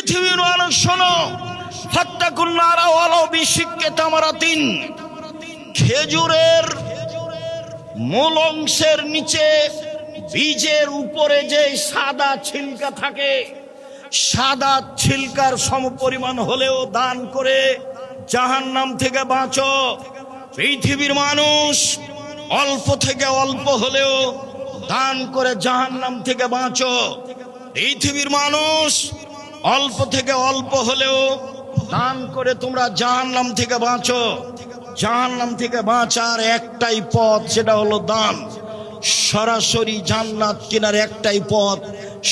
পৃথিবীর মানুষ শোনো, ফাত্তাকুন নারা ওয়ালাউ বিশিক্কি তামারাতিন। খেজুরের মূল অংশের নিচে বীজের উপরে যে সাদা ছিলকা থাকে, সাদা ছিলকার সমপরিমাণ হলেও দান করে জাহান্নাম থেকে বাঁচো। পৃথিবীর মানুষ অল্প থেকে অল্প হলেও দান করে জাহান্নাম থেকে বাঁচো। পৃথিবীর মানুষ অল্প থেকে অল্প হলেও দান করে তোমরা জাহান্নাম থেকে বাঁচো। জাহান্নাম থেকে বাঁচার একটাই পথ, সেটা হলো দান। সরাসরি জান্নাত কেনার একটাই পথ,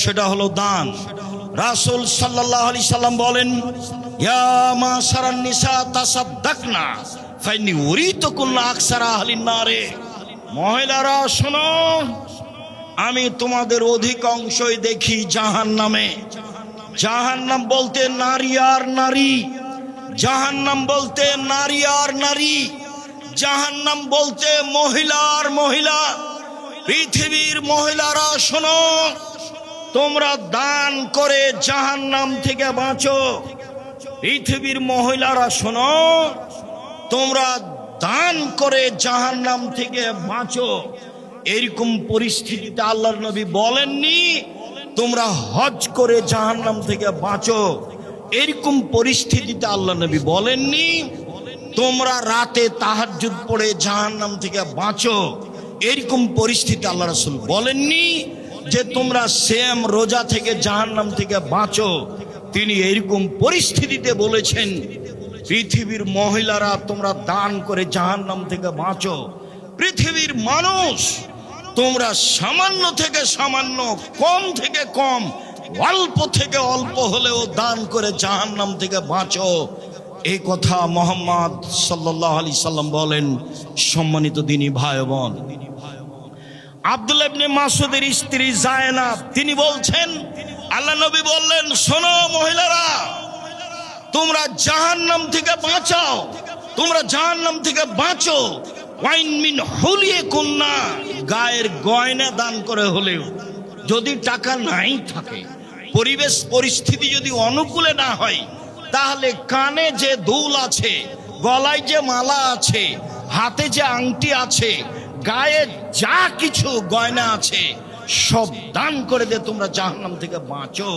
সেটা হলো দান। রাসূল সাল্লাল্লাহু আলাইহি সাল্লাম বলেন, ইয়া মাশারান নিসা তাসাদ্দাকনা ফাইন্নী উরিতুকুল্লা আকসারা আহলিন নারে। মহিলারা শোনো, আমি তোমাদের অধিকাংশই দেখি জাহান্নামে। জাহান্নাম বলতে নারী আর নারী, জাহান্নাম বলতে নারী আর নারী, জাহান্নাম বলতে মহিলা আর মহিলা। পৃথিবীর মহিলারা শোনো, তোমরা দান করে জাহান্নাম থেকে বাঁচো। পৃথিবীর মহিলারা শোনো, তোমরা দান করে জাহান্নাম থেকে বাঁচো। এরকম পরিস্থিতিতে আল্লাহর নবী বলেননি তোমরা হজ করে জাহান্নাম থেকে বাঁচো। এরকম পরিস্থিতিতে আল্লাহ নবী বলেননি তোমরা রাতে তাহাজ্জুদ পড়ে জাহান্নাম থেকে বাঁচো। এরকম পরিস্থিতি আল্লাহ রাসূল বলেননি যে তোমরা সিয়াম রোজা থেকে জাহান্নাম থেকে বাঁচো। তিনি এরকম পরিস্থিতিতে বলেছেন পৃথিবীর মহিলারা তোমরা দান করে জাহান্নাম থেকে বাঁচো। পৃথিবীর মানুষ তোমরা সামান্য থেকে সামান্য, কম থেকে কম, অল্প থেকে অল্প হলেও দান করে জাহান্নাম থেকে বাঁচো। এই কথা মুহাম্মদ সাল্লাল্লাহু আলাইহি সাল্লাম বলেন। সম্মানিত দিনী ভাই বোন, আব্দুল্লাহ ইবনে মাসউদের স্ত্রী যায়েনাব তিনি বলছেন, আল্লাহ নবী বললেন, শোনো মহিলারা, তোমরা জাহান্নাম থেকে বাঁচাও, তোমরা জাহান্নাম থেকে বাঁচো। ওয়াইন মিন হুলিয়াকুন্না, গায়ের গয়না দান করে হলেও, যদি টাকা নাই থাকে, পরিবেশ পরিস্থিতি যদি অনুকূলে না হয়, তাহলে কানে যে দুল আছে, গলায় যে মালা আছে, হাতে যে আংটি আছে, গায়ে যা কিছু গয়না আছে, সব দান করে দে তোমরা জাহান্নাম থেকে বাঁচো।